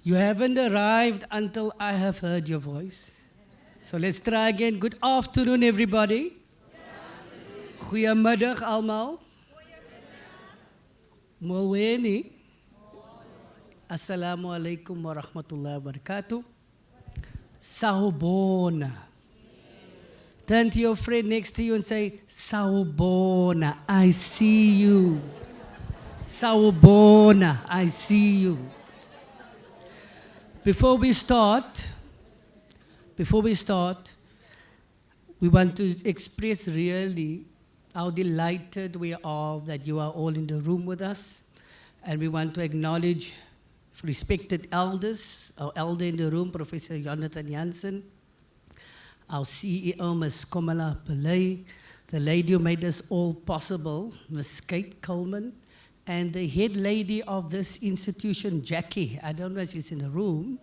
You haven't arrived until I have heard your voice. So let's try again. Good afternoon, everybody. Goeiemiddag almal. Molweni. Assalamu alaikum wa rahmatullahi wa barakatuh. Sawubona. Turn to your friend next to you and say, Sawubona, I see you. Sawubona, I see you. Before we start, we want to express really how delighted we are that you are all in the room with us. And we want to acknowledge respected elders, our elder in the room, Professor Jansen, our CEO, Ms. Komala Pillay, the lady who made this all possible, Ms. Kate Coleman, and the head lady of this institution, Jackie. I don't know if she's in the room,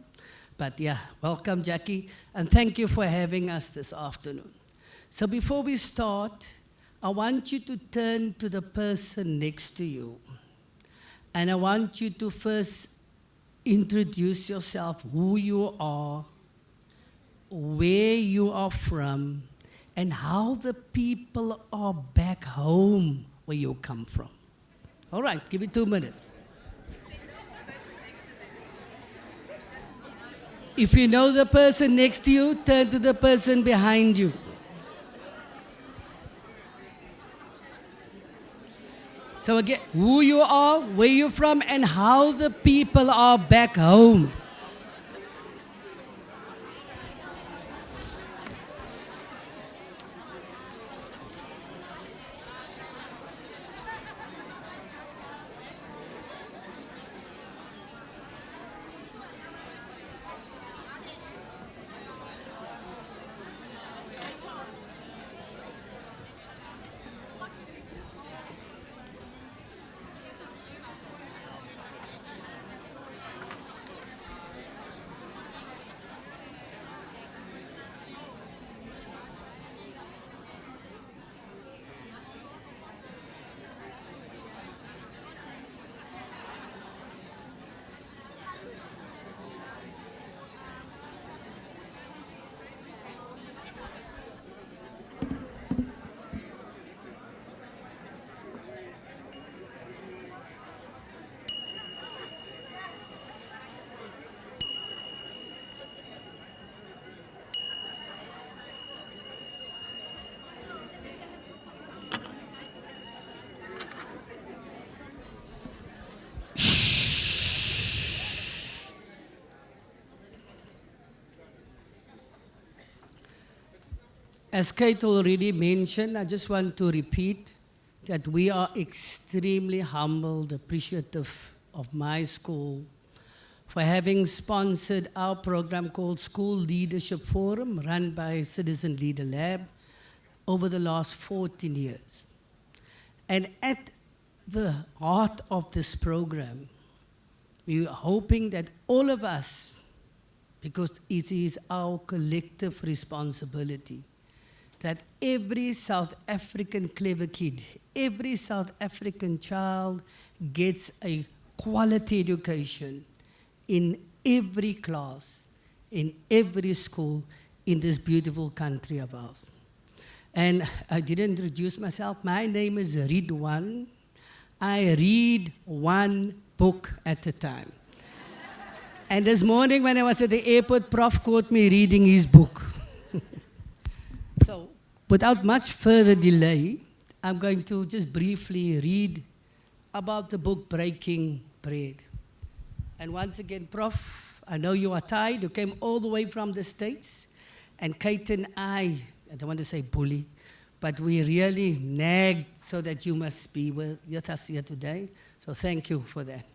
but yeah, welcome, Jackie, and thank you for having us this afternoon. So before we start, I want you to turn to the person next to you, and I want you to first introduce yourself, who you are, where you are from, and how the people are back home where you come from. All right, give it 2 minutes. If you know the person next to you, turn to the person behind you. So again, who you are, where you're from, and how the people are back home. As Kate already mentioned, I just want to repeat that we are extremely humbled, appreciative of my school for having sponsored our program called School Leadership Forum, run by Citizen Leader Lab, over the last 14 years. And at the heart of this program, we are hoping that all of us, because it is our collective responsibility, that every South African clever kid, every South African child gets a quality education in every class, in every school in this beautiful country of ours. And I didn't introduce myself. My name is Ridwan. I read one book at a time. And this morning when I was at the airport, Prof caught me reading his book. So, without much further delay, I'm going to just briefly read about the book Breaking Bread. And once again, Prof, I know you are tired. You came all the way from the States. And Kate and I don't want to say bully, but we really nagged so that you must be with us here today. So thank you for that.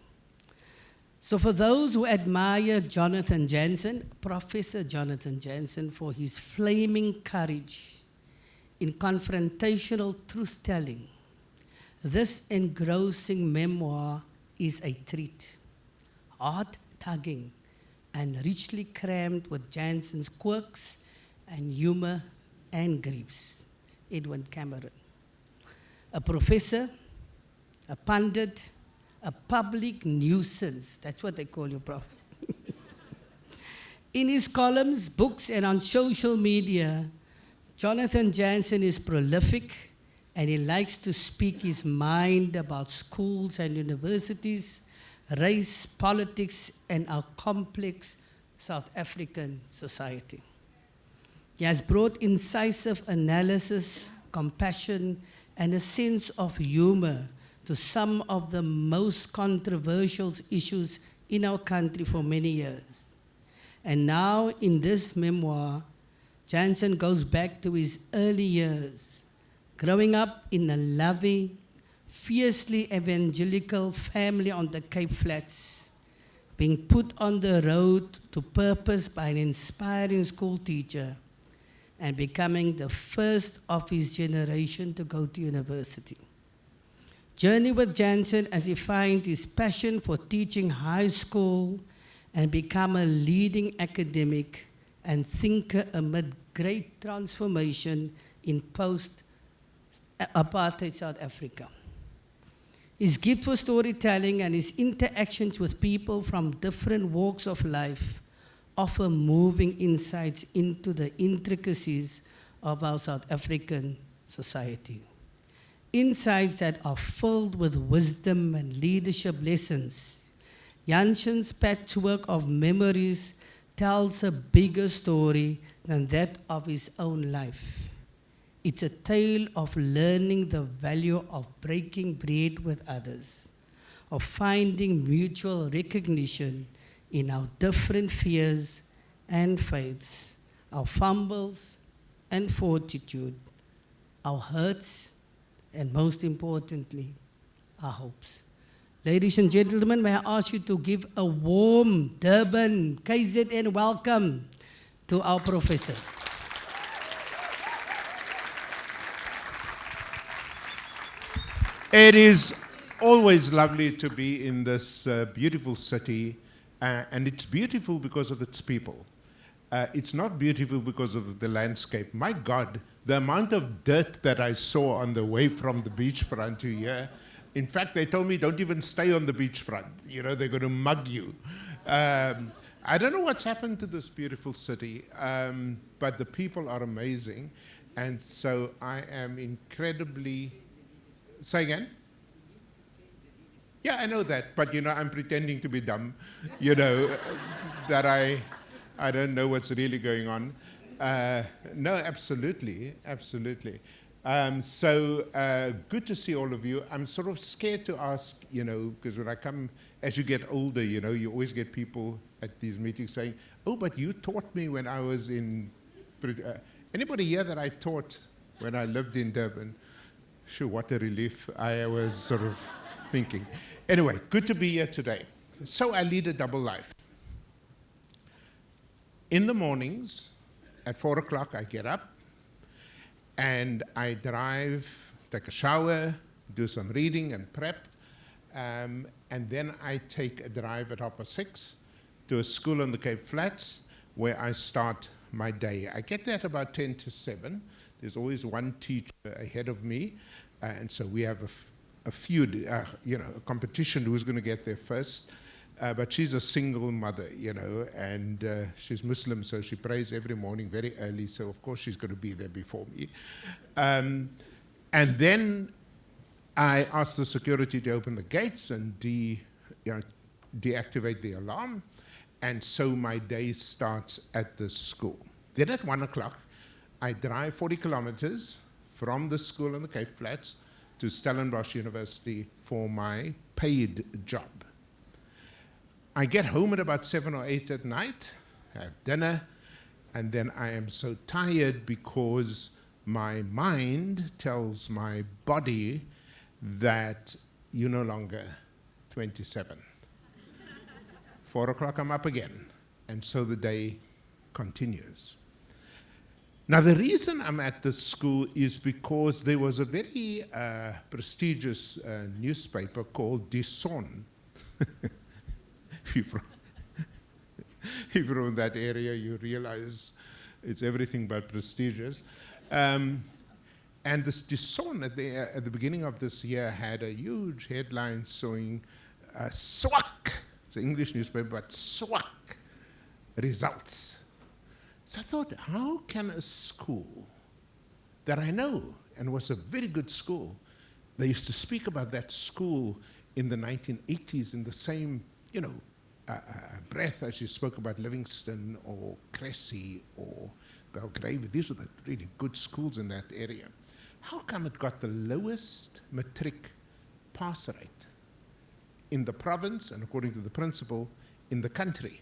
So for those who admire Jonathan Jansen, Professor Jonathan Jansen, for his flaming courage in confrontational truth-telling, this engrossing memoir is a treat, heart-tugging and richly crammed with Jansen's quirks and humor and griefs. Edwin Cameron, a professor, a pundit, a public nuisance. That's what they call you, Prof. In his columns, books, and on social media, Jonathan Jansen is prolific, and he likes to speak his mind about schools and universities, race, politics, and our complex South African society. He has brought incisive analysis, compassion, and a sense of humor to some of the most controversial issues in our country for many years. And now, in this memoir, Jansen goes back to his early years, growing up in a loving, fiercely evangelical family on the Cape Flats, being put on the road to purpose by an inspiring school teacher, and becoming the first of his generation to go to university. Journey with Jansen as he finds his passion for teaching high school and become a leading academic and thinker amid great transformation in post-apartheid South Africa. His gift for storytelling and his interactions with people from different walks of life offer moving insights into the intricacies of our South African society. Insights that are filled with wisdom and leadership lessons. Jansen's patchwork of memories tells a bigger story than that of his own life. It's a tale of learning the value of breaking bread with others, of finding mutual recognition in our different fears and faiths, our fumbles and fortitude, our hurts, and most importantly, our hopes. Ladies and gentlemen, may I ask you to give a warm Durban KZN welcome to our professor. It is always lovely to be in this beautiful city, and it's beautiful because of its people. It's not beautiful because of the landscape. My God, the amount of dirt that I saw on the way from the beachfront to here. In fact, they told me don't even stay on the beachfront. You know, they're going to mug you. I don't know what's happened to this beautiful city, but the people are amazing. And so I am incredibly... Say again? Yeah, I know that, but you know, I'm pretending to be dumb, you know, that I don't know what's really going on. No, absolutely, absolutely. So good to see all of you. I'm sort of scared to ask, you know, because when I come, as you get older, you know, you always get people at these meetings saying, oh, but you taught me when I was in, anybody here that I taught when I lived in Durban? Sure, what a relief. I was sort of thinking. Anyway, good to be here today. So I lead a double life. In the mornings, at 4 o'clock, I get up and I drive, take a shower, do some reading and prep, and then I take a drive at 6:30 to a school on the Cape Flats where I start my day. I get there at about 10 to 7. There's always one teacher ahead of me, and so we have a feud, you know, a competition who's going to get there first. But she's a single mother, you know, and she's Muslim, so she prays every morning very early, so of course she's going to be there before me. And then I ask the security to open the gates and deactivate the alarm, and so my day starts at the school. Then at 1 o'clock, I drive 40 kilometers from the school in the Cape Flats to Stellenbosch University for my paid job. I get home at about 7 or 8 at night, have dinner, and then I am so tired because my mind tells my body that you're no longer 27. 4 o'clock, I'm up again, and so the day continues. Now, the reason I'm at this school is because there was a very prestigious newspaper called Die Son. If you're from that area, you realize it's everything but prestigious. And this Die Son at the beginning of this year had a huge headline showing swak. It's an English newspaper, but swak. results. So I thought, how can a school that I know and was a very good school, they used to speak about that school in the 1980s in the same, breath as you spoke about Livingston or Cressy or Belgrave. These were the really good schools in that area. How come it got the lowest matric pass rate in the province and, according to the principal, in the country?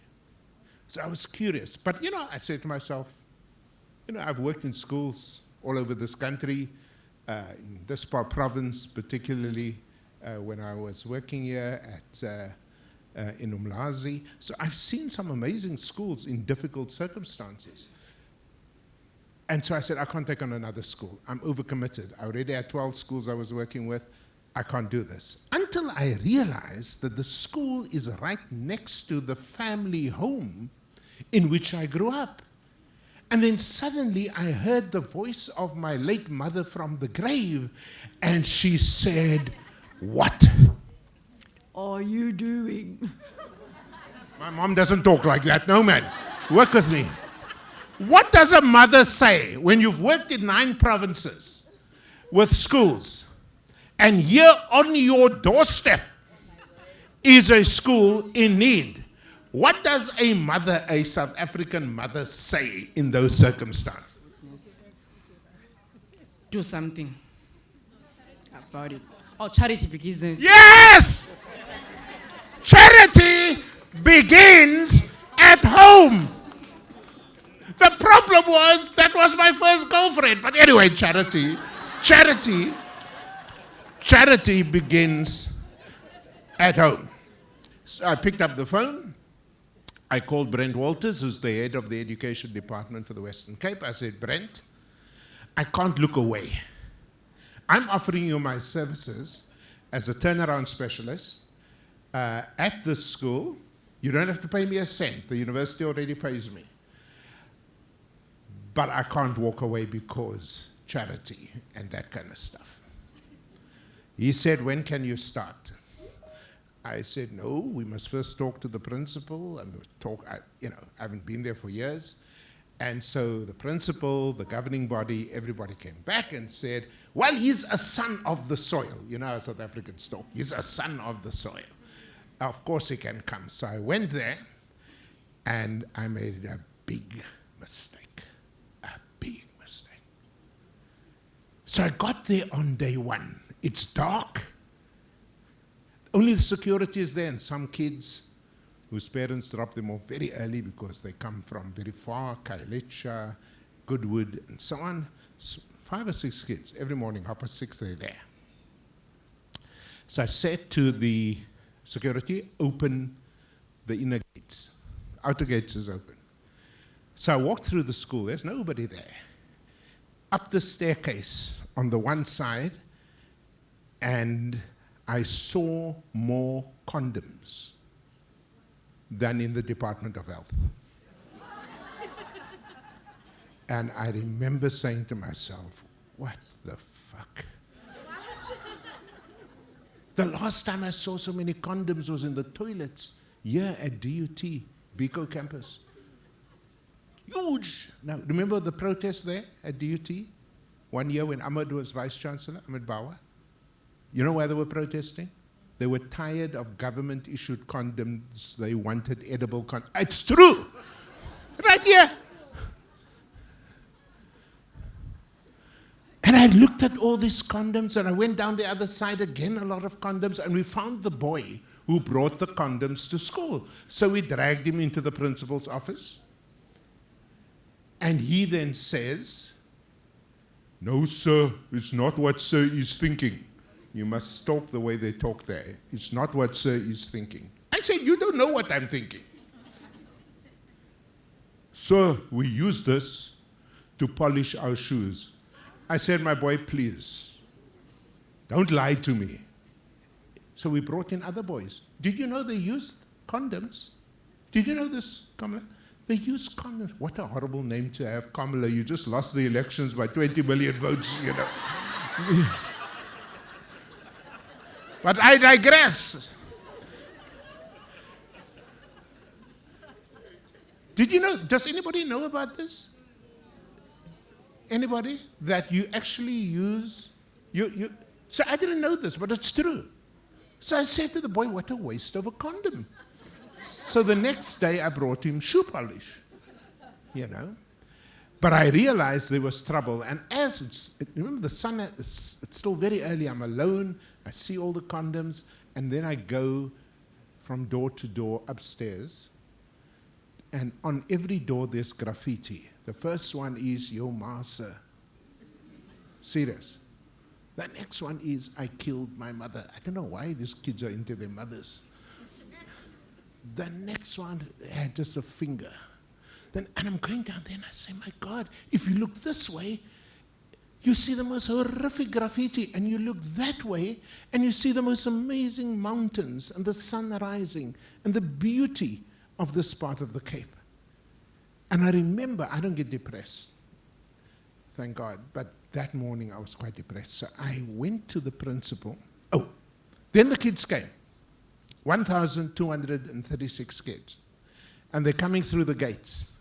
So I was curious. But, I said to myself, I've worked in schools all over this country, in this province particularly, when I was working here in Umlazi. So I've seen some amazing schools in difficult circumstances. And so I said, I can't take on another school. I'm overcommitted. I already had 12 schools I was working with. I can't do this. Until I realized that the school is right next to the family home in which I grew up. And then suddenly I heard the voice of my late mother from the grave, and she said, "What are you doing?" My mom doesn't talk like that. No, man. Work with me. What does a mother say when you've worked in 9 provinces with schools, and here on your doorstep is a school in need? What does a mother, a South African mother, say in those circumstances? Yes. Do something about it. Oh, charity begins. Yes! Charity begins at home. The problem was, that was my first girlfriend. But anyway, charity begins at home. So I picked up the phone. I called Brent Walters, who's the head of the education department for the Western Cape. I said, Brent, I can't look away. I'm offering you my services as a turnaround specialist at this school. You don't have to pay me a cent. The university already pays me. But I can't walk away because charity and that kind of stuff. He said, when can you start? I said, no, we must first talk to the principal. And I haven't been there for years. And so the principal, the governing body, everybody came back and said, well, he's a son of the soil. You know how South Africans talk. He's a son of the soil. Of course he can come. So I went there, and I made a big mistake. So I got there on day 1. It's dark. Only the security is there, and some kids whose parents drop them off very early because they come from very far, Khayelitsha, Goodwood, and so on. 5 or 6 kids. Every morning, 6:30, they're there. So I said to the security, open the inner gates. Outer gates is open. So I walked through the school. There's nobody there. Up the staircase on the one side, and I saw more condoms than in the Department of Health. And I remember saying to myself, what the fuck? The last time I saw so many condoms was in the toilets here at DUT, Biko campus. Huge. Now, remember the protest there at DUT? One year when Ahmed was Vice Chancellor, Ahmed Bawa? You know why they were protesting? They were tired of government-issued condoms. They wanted edible condoms. It's true! Right here! And I looked at all these condoms, and I went down the other side again, a lot of condoms, and we found the boy who brought the condoms to school. So we dragged him into the principal's office. And he then says, no, sir, it's not what sir is thinking. You must stop the way they talk there. It's not what sir is thinking. I said, you don't know what I'm thinking. Sir, we use this to polish our shoes. I said, my boy, please, don't lie to me. So we brought in other boys. Did you know they used condoms? Did you know this, Kamala? They use condoms. What a horrible name to have, Kamala. You just lost the elections by 20 million votes, you know. But I digress. Did you know, does anybody know about this? Anybody? That you actually use, so I didn't know this, but it's true. So I said to the boy, what a waste of a condom. So the next day I brought him shoe polish, But I realized there was trouble. And remember the sun, it's still very early, I'm alone, I see all the condoms, and then I go from door to door upstairs. And on every door there's graffiti. The first one is, Yo Masa. Serious. The next one is, I killed my mother. I don't know why these kids are into their mothers. The next one had just a finger. And I'm going down there and I say, my God, if you look this way, you see the most horrific graffiti, and you look that way, and you see the most amazing mountains, and the sun rising, and the beauty of this part of the Cape. And I remember, I don't get depressed, thank God, but that morning I was quite depressed. So I went to the principal. Then the kids came, 1,236 kids, and they're coming through the gates.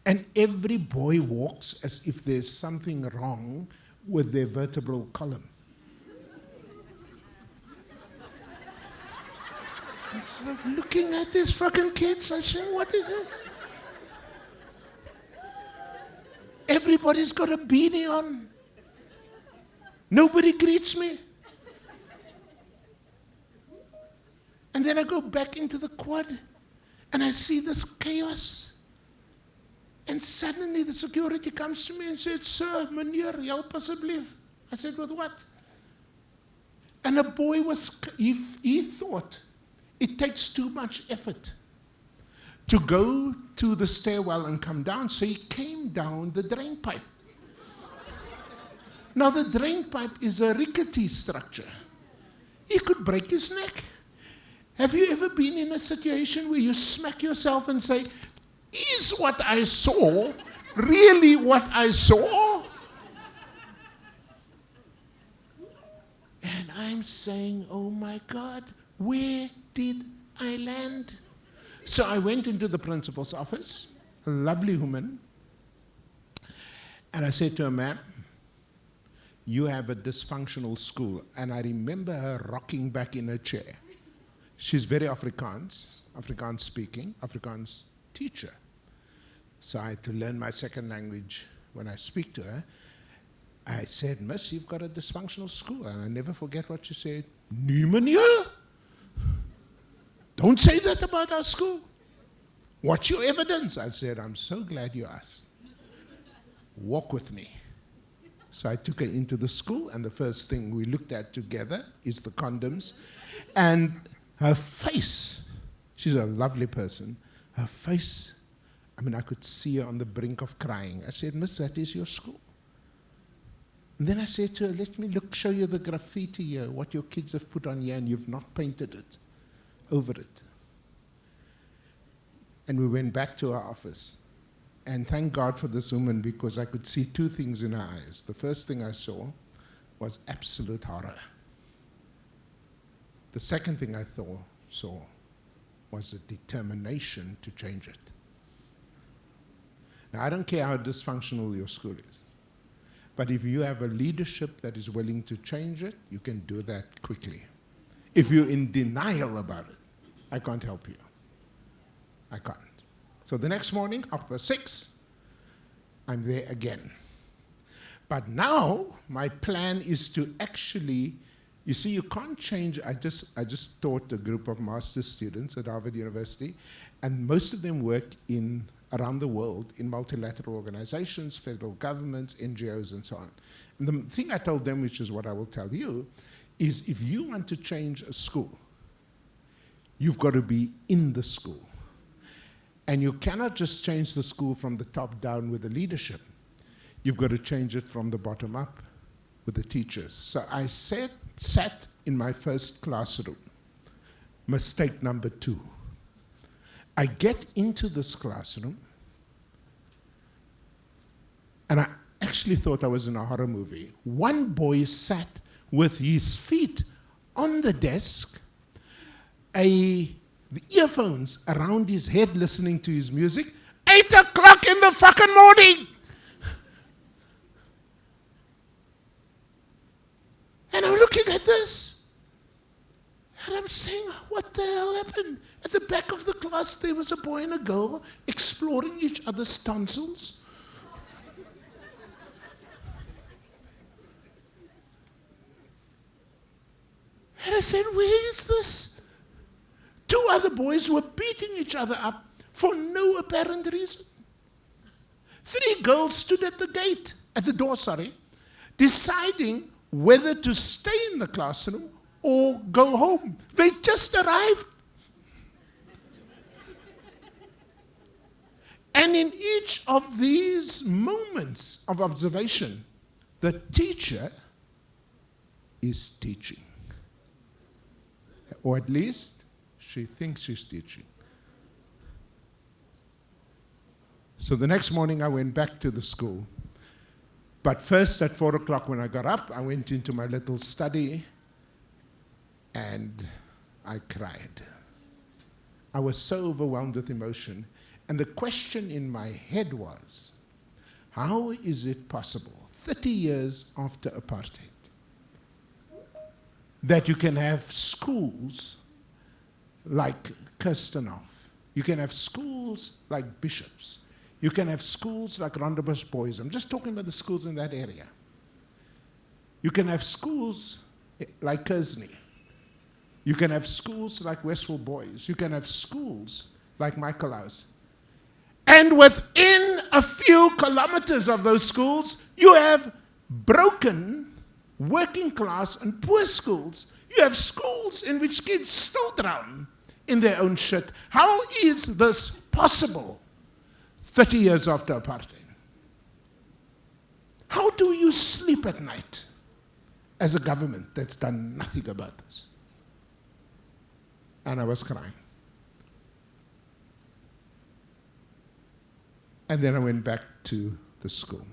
And every boy walks as if there's something wrong with their vertebral column. I'm sort of looking at these fucking kids, I'm saying, what is this? Everybody's got a beanie on. Nobody greets me. And then I go back into the quad, and I see this chaos. And suddenly the security comes to me and said, Sir, meneer, help asseblief. I said, with what? And a boy he thought it takes too much effort to go to the stairwell and come down, so he came down the drain pipe. Now the drain pipe is a rickety structure. He could break his neck. Have you ever been in a situation where you smack yourself and say, is what I saw really what I saw? And I'm saying, oh my God, where did I land? So I went into the principal's office, a lovely woman, and I said to her, ma'am, you have a dysfunctional school. And I remember her rocking back in her chair. She's very Afrikaans speaking, Afrikaans teacher. So I had to learn my second language when I speak to her. I said, Miss, you've got a dysfunctional school. And I never forget what she said. Nee, meneer. Don't say that about our school. What's your evidence? I said, I'm so glad you asked. Walk with me. So I took her into the school, and the first thing we looked at together is the condoms. And her face, she's a lovely person, her face, I could see her on the brink of crying. I said, Miss, that is your school. And then I said to her, let me show you the graffiti here, what your kids have put on here, and you've not painted it over it. And we went back to our office. And thank God for this woman, because I could see two things in her eyes. The first thing I saw was absolute horror. The second thing I saw was a determination to change it. Now, I don't care how dysfunctional your school is, but if you have a leadership that is willing to change it, you can do that quickly. If you're in denial about it, I can't help you. I can't. So the next morning, 6:30, I'm there again. But now, my plan is to actually, you see, you can't change. I just taught a group of master's students at Harvard University, and most of them work around the world in multilateral organizations, federal governments, NGOs, and so on. And the thing I told them, which is what I will tell you, is if you want to change a school, you've got to be in the school. And you cannot just change the school from the top down with the leadership. You've got to change it from the bottom up with the teachers. So I sat in my first classroom. Mistake number 2. I get into this classroom, and I actually thought I was in a horror movie. One boy sat with his feet on the desk, the earphones around his head listening to his music. 8 o'clock in the fucking morning. And I'm looking at this. And I'm saying, what the hell happened? At the back of the class, there was a boy and a girl exploring each other's tonsils. And I said, where is this? 2 other boys were beating each other up for no apparent reason. 3 girls stood at the door, deciding whether to stay in the classroom or go home. They just arrived. And in each of these moments of observation, the teacher is teaching. Or at least, she thinks she's teaching. So the next morning I went back to the school. But first at 4 o'clock when I got up, I went into my little study and I cried. I was so overwhelmed with emotion. And the question in my head was, how is it possible, 30 years after apartheid, that you can have schools like Kirstenhof, you can have schools like Bishops, you can have schools like Rondebosch Boys. I'm just talking about the schools in that area. You can have schools like Kersney. You can have schools like Westville Boys. You can have schools like Michael House. And within a few kilometers of those schools, you have broken working class and poor schools. You have schools in which kids still drown in their own shit. How is this possible 30 years after apartheid? How do you sleep at night as a government that's done nothing about this? And I was crying. And then I went back to the school.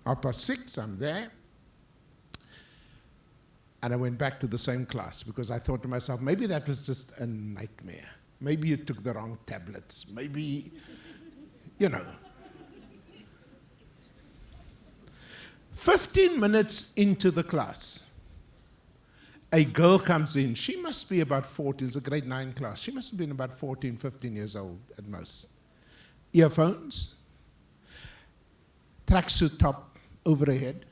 6:30, I'm there. And I went back to the same class because I thought to myself, maybe that was just a nightmare. Maybe you took the wrong tablets. Maybe, you know. 15 minutes into the class, a girl comes in. She must be about 14. It's a grade 9 class. She must have been about 14, 15 years old at most. Earphones, tracksuit top over her head.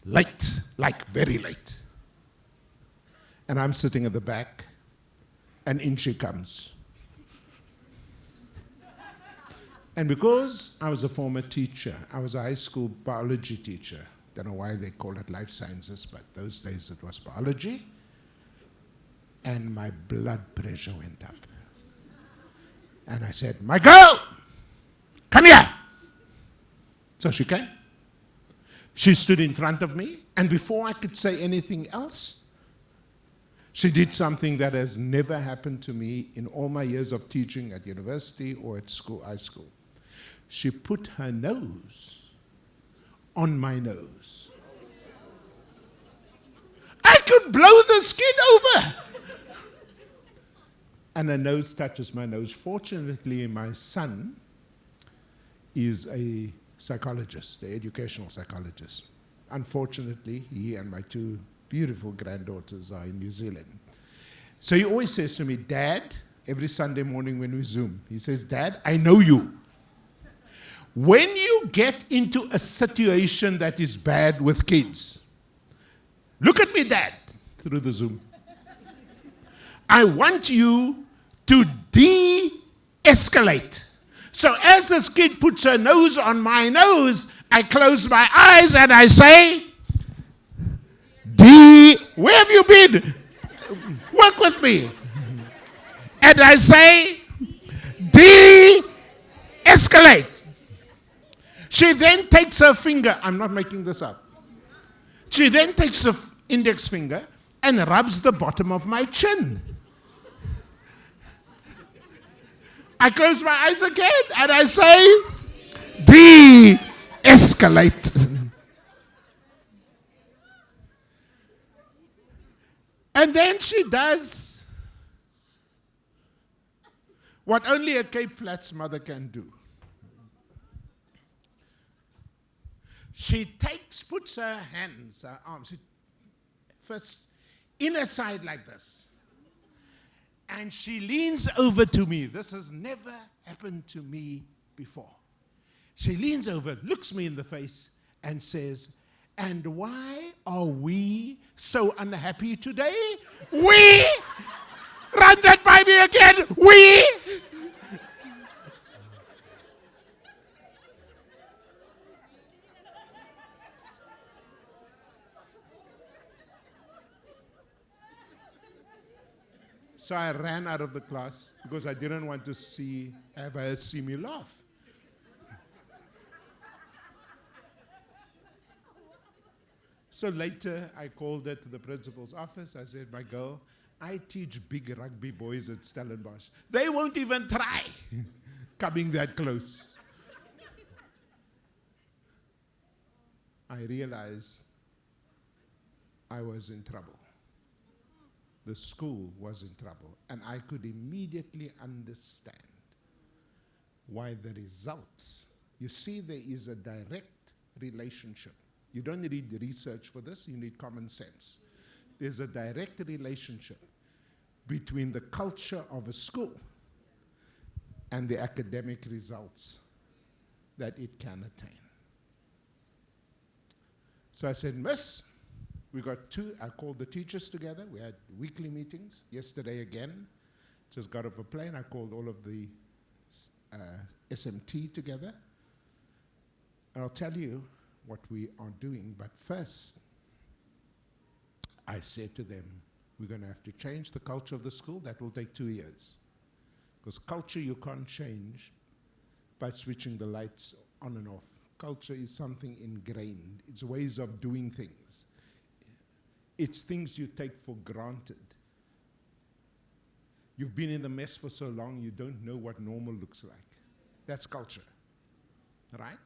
Late, like very late. And I'm sitting at the back, and in she comes. And because I was a former teacher, I was a high school biology teacher. Don't know why they call it life sciences, but those days it was biology. And my blood pressure went up. And I said, my girl, come here. So she came. She stood in front of me, and before I could say anything else, she did something that has never happened to me in all my years of teaching at university or at school, high school. She put her nose on my nose. I could blow the skin over. And her nose touches my nose. Fortunately, my son is a psychologist, the educational psychologist. Unfortunately, he and my 2 beautiful granddaughters are in New Zealand. So he always says to me, Dad, every Sunday morning when we Zoom, he says, Dad, I know you. When you get into a situation that is bad with kids, look at me, Dad, through the Zoom. I want you to de-escalate. So as this kid puts her nose on my nose, I close my eyes and I say, where have you been? Work with me. And I say, de-escalate. She then takes her finger, I'm not making this up. She then takes the index finger and rubs the bottom of my chin. I close my eyes again and I say, de-escalate. And then she does what only a Cape Flats mother can do. She puts her hands, her arms, first inner side like this. And she leans over to me. This has never happened to me before. She leans over, looks me in the face, and says, "And why are we so unhappy today?" We! Run that by me again! We! So I ran out of the class because I didn't want to have her see me laugh. So later, I called her to the principal's office. I said, "My girl, I teach big rugby boys at Stellenbosch. They won't even try coming that close." I realized I was in trouble. The school was in trouble. And I could immediately understand why the results. You see, there is a direct relationship. You don't need research for this, you need common sense. There's a direct relationship between the culture of a school and the academic results that it can attain. So I said, "Miss, we got I called the teachers together. We had weekly meetings. Yesterday again, just got off a plane. I called all of the SMT together. And I'll tell you what we are doing. But first, I said to them, we're going to have to change the culture of the school. That will take 2 years. Because culture you can't change by switching the lights on and off. Culture is something ingrained. It's ways of doing things. It's things you take for granted. You've been in the mess for so long, you don't know what normal looks like. That's culture, right?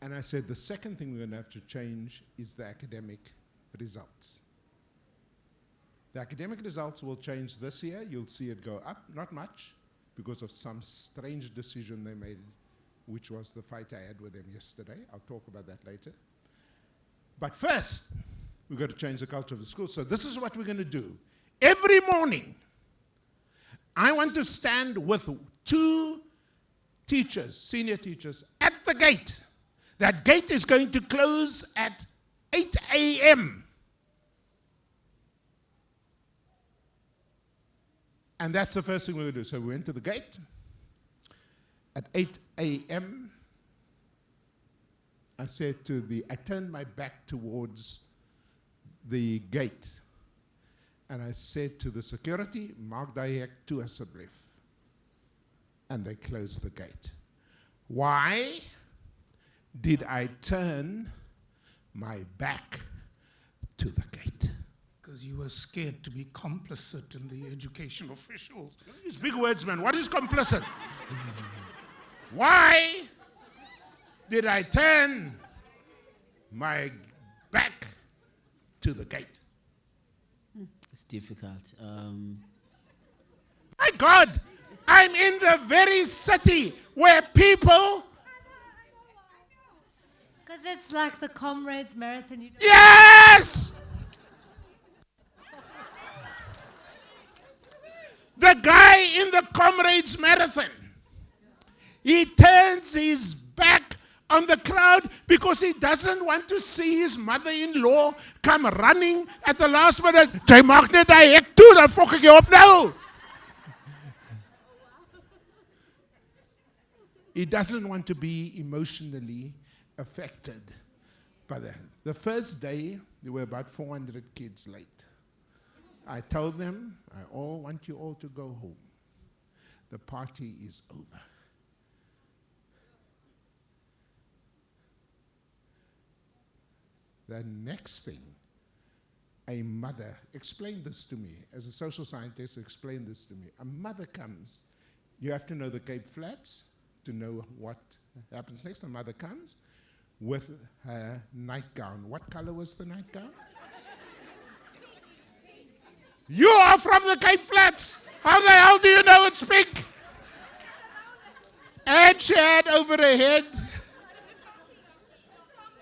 And I said, the second thing we're going to have to change is the academic results. The academic results will change this year. You'll see it go up, not much, because of some strange decision they made, which was the fight I had with them yesterday. I'll talk about that later. But first, we've got to change the culture of the school. So this is what we're going to do. Every morning, I want to stand with 2 teachers, senior teachers, at the gate. That gate is going to close at 8 a.m. And that's the first thing we're going to do. So we went to the gate at 8 a.m. I turned my back towards the gate. And I said to the security, "Maak daai hek toe asseblief." And they closed the gate. Why did I turn my back to the gate? Because you were scared to be complicit in the education officials. Use big words, man. What is complicit? Why did I turn my back to the gate? It's difficult. My God, I'm in the very city where people... Because it's like the Comrades Marathon. Yes! The guy in the Comrades Marathon, he turns his back on the crowd because he doesn't want to see his mother-in-law come running at the last minute. Jy mag net daai hek toe, dan fok ek jou op nou. He doesn't want to be emotionally affected by that. The first day, there were about 400 kids late. I told them, I want you all to go home. The party is over. The next thing, a mother, explain this to me. As a social scientist, explain this to me. A mother comes. You have to know the Cape Flats to know what happens next. A mother comes with her nightgown. What color was the nightgown? You are from the Cape Flats. How the hell do you know it's pink? then she had over her head.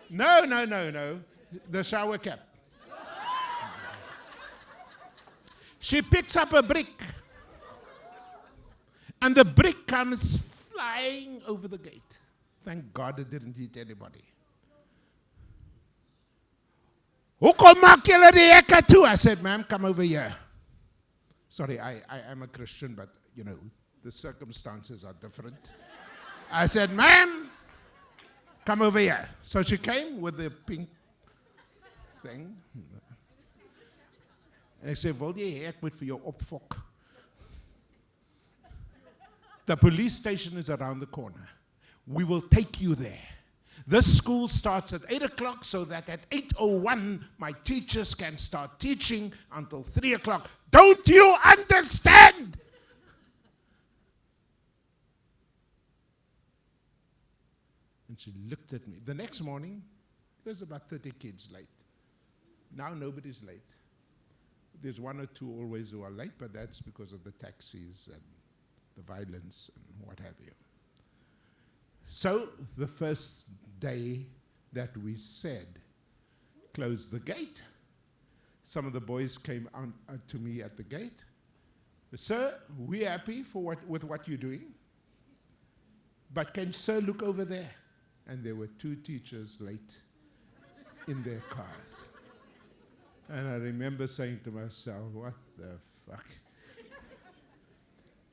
No. The shower cap. She picks up a brick. And the brick comes flying over the gate. Thank God it didn't hit anybody. Hoekom maak julle die hekke toe? I said, ma'am, come over here. Sorry, I am a Christian, but, you know, the circumstances are different. I said, ma'am, come over here. So she came with the pink thing. En ek sê, wil jy hê ek moet vir jou opfok? The police station is around the corner. We will take you there. This school starts at 8 o'clock so that at 8:01 my teachers can start teaching until 3 o'clock. Don't you understand? And she looked at me. The next morning, there's about 30 kids late. Now nobody's late. There's one or two always who are late, but that's because of the taxis and the violence and what have you. So the first day that we said, close the gate, some of the boys came out to me at the gate. Sir, we're happy with what you're doing, but can sir look over there? And there were 2 teachers late in their cars. And I remember saying to myself, what the fuck?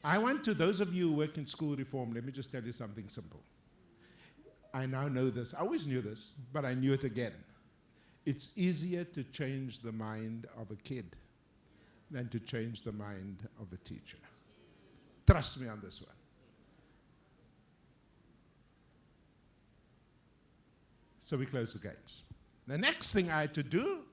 I want to, those of you who work in school reform, let me just tell you something simple. I now know this. I always knew this, but I knew it again. It's easier to change the mind of a kid than to change the mind of a teacher. Trust me on this one. So we closed the gates. The next thing I had to do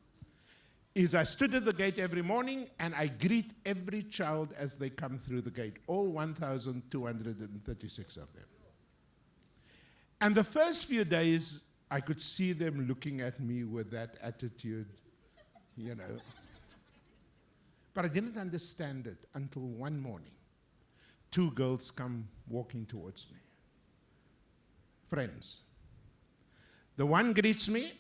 is I stood at the gate every morning and I greet every child as they come through the gate, all 1,236 of them. And the first few days, I could see them looking at me with that attitude, you know. But I didn't understand it until one morning. 2 girls come walking towards me. Friends. The one greets me,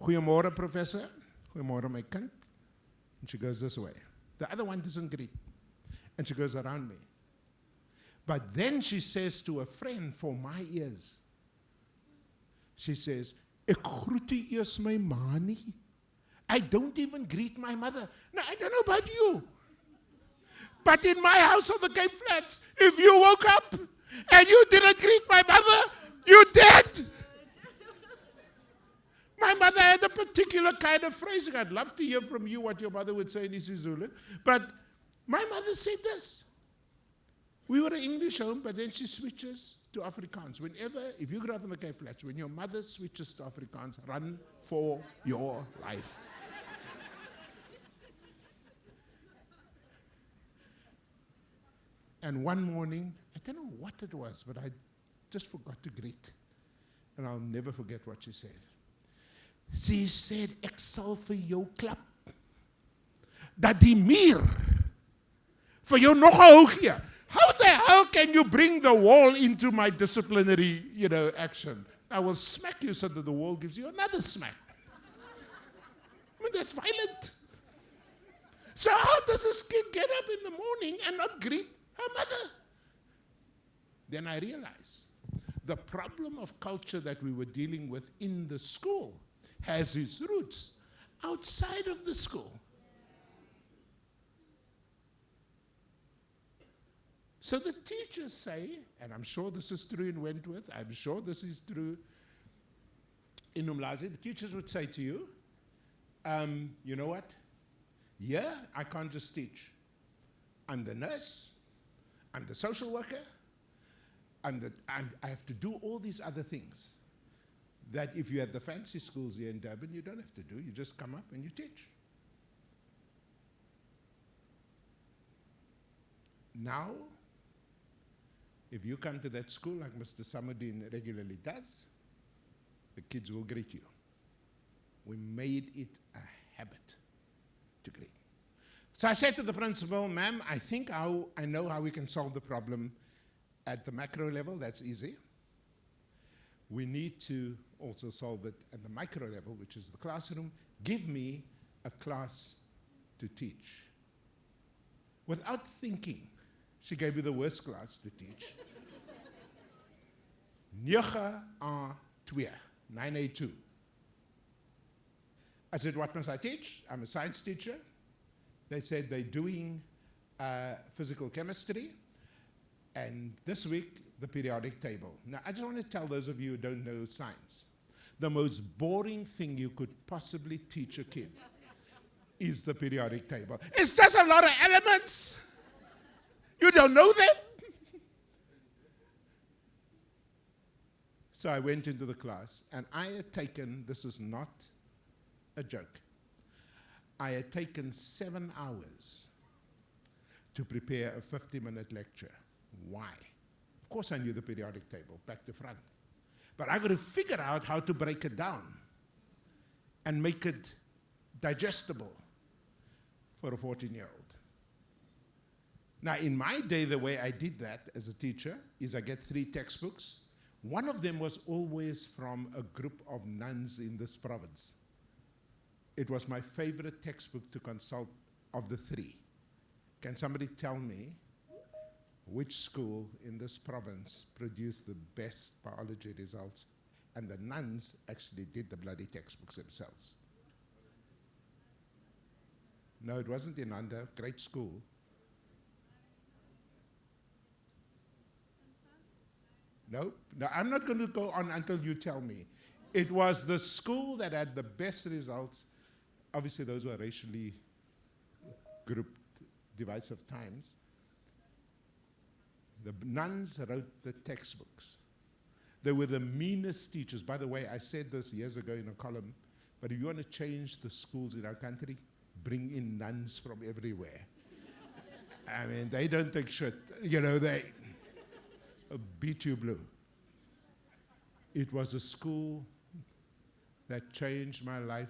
Goeiemôre, professor. Goeiemôre, my kind. And she goes this way. The other one doesn't greet. And she goes around me. But then she says to a friend for my ears, she says, Ek groet nie eers my ma nie. I don't even greet my mother. Now, I don't know about you. But in my house on the Cape Flats, if you woke up and you didn't greet my mother, you're dead. My mother had a particular kind of phrasing. I'd love to hear from you what your mother would say in isiZulu. But my mother said this. We were an English home, but then she switches to Afrikaans. Whenever, if you grew up in the Cape Flats, when your mother switches to Afrikaans, run for your life. And one morning, I don't know what it was, but I just forgot to greet. And I'll never forget what she said. She said, Ek sal vir jou klap. Dat die muur vir jou nog 'n hou gee. How the hell can you bring the wall into my disciplinary, action? I will smack you so that the wall gives you another smack. I mean, that's violent. So how does this kid get up in the morning and not greet her mother? Then I realized the problem of culture that we were dealing with in the school has its roots outside of the school. So the teachers say, and I'm sure this is true in Wentworth, I'm sure this is true in Umlazi, the teachers would say to you, you know what? Yeah, I can't just teach. I'm the nurse, I'm the social worker, and I have to do all these other things that if you had the fancy schools here in Durban, you don't have to do. You just come up and you teach. Now, if you come to that school like Mr. Samudin regularly does, the kids will greet you. We made it a habit to greet. So I said to the principal, ma'am, I think I know how we can solve the problem. at the macro level, that's easy. We need to also solve it at the micro level, which is the classroom. Give me a class to teach. Without thinking, she gave me the worst class to teach. 9A2, 9A2. I said, what must I teach? I'm a science teacher. They said they're doing physical chemistry, and this week, the periodic table. Now, I just want to tell those of you who don't know science, the most boring thing you could possibly teach a kid is the periodic table. It's just a lot of elements. You don't know them. So I went into the class, and I had taken, this is not a joke, I had taken 7 hours to prepare a 50-minute lecture. Why? Of course I knew the periodic table, back to front. But I got to figure out how to break it down and make it digestible for a 14-year-old. Now, in my day, the way I did that as a teacher is I get 3 textbooks. One of them was always from a group of nuns in this province. It was my favorite textbook to consult of the 3. Can somebody tell me which school in this province produced the best biology results? And the nuns actually did the bloody textbooks themselves. No, it wasn't in Under, great school. No, I'm not going to go on until you tell me. It was the school that had the best results. Obviously, those were racially grouped divisive times. The nuns wrote the textbooks. They were the meanest teachers. By the way, I said this years ago in a column, but if you want to change the schools in our country, bring in nuns from everywhere. I mean, they don't take shit. You know, they beat you blue. It was a school that changed my life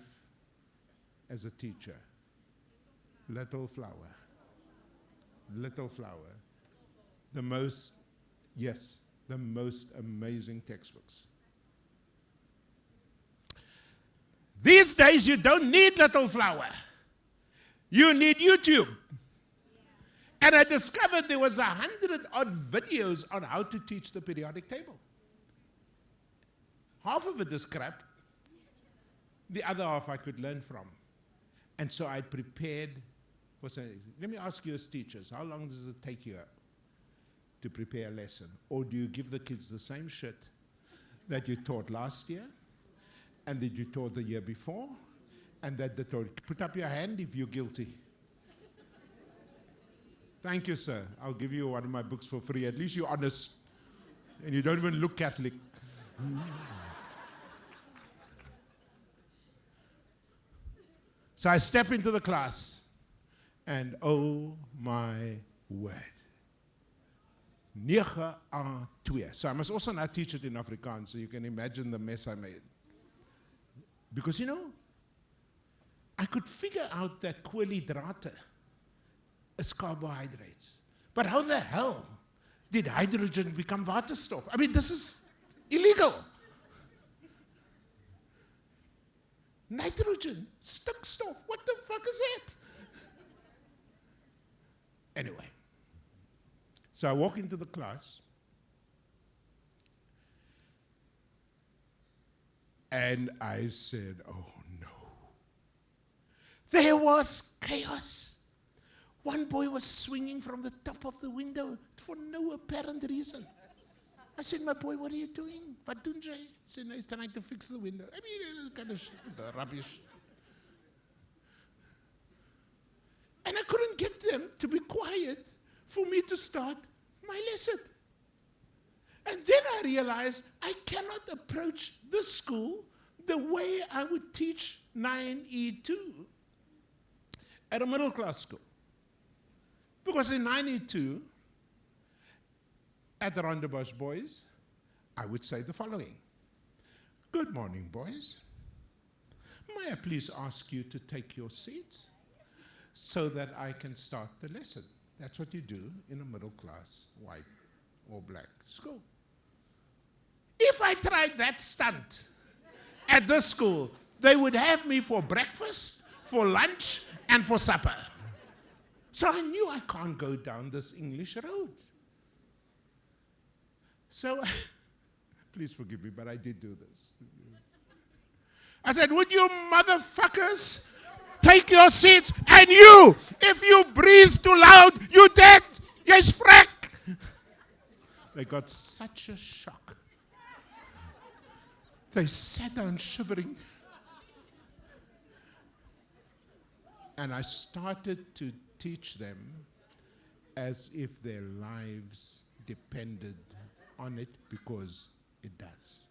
as a teacher. Little Flower. Little Flower. The most amazing textbooks. These days, you don't need Little Flower. You need YouTube. And I discovered there was 100-odd videos on how to teach the periodic table. Half of it is crap. The other half I could learn from. And so I prepared for saying, let me ask you as teachers, how long does it take you to prepare a lesson? Or do you give the kids the same shit that you taught last year and that you taught the year before and that they taught? Put up your hand if you're guilty. Thank you, sir. I'll give you one of my books for free. At least you're honest and you don't even look Catholic. So I step into the class and oh my word. 9A2. So I must also now teach it in Afrikaans, so you can imagine the mess I made. Because, you know, I could figure out that koolhydrate is carbohydrates. But how the hell did hydrogen become waterstof? I mean, this is illegal. Nitrogen, stikstof, what the fuck is that? Anyway, so I walk into the class and I said, oh no. There was chaos. One boy was swinging from the top of the window for no apparent reason. I said, my boy, what are you doing? What doing, Jay? He said, no, he's trying to fix the window. I mean, it was kind of rubbish. And I couldn't get them to be quiet for me to start my lesson. And then I realized I cannot approach this school the way I would teach 9E2 at a middle class school. Because in 9E2, at the Rondebosch boys, I would say the following. Good morning, boys. May I please ask you to take your seats so that I can start the lesson? That's what you do in a middle class white or black school. If I tried that stunt at this school, they would have me for breakfast, for lunch, and for supper. So I knew I can't go down this English road. So, please forgive me, but I did do this. I said, would you motherfuckers take your seats, and you, if you breathe too loud, you dead, yes, frack. They got such a shock. They sat down shivering. And I started to teach them as if their lives depended on it, because it does.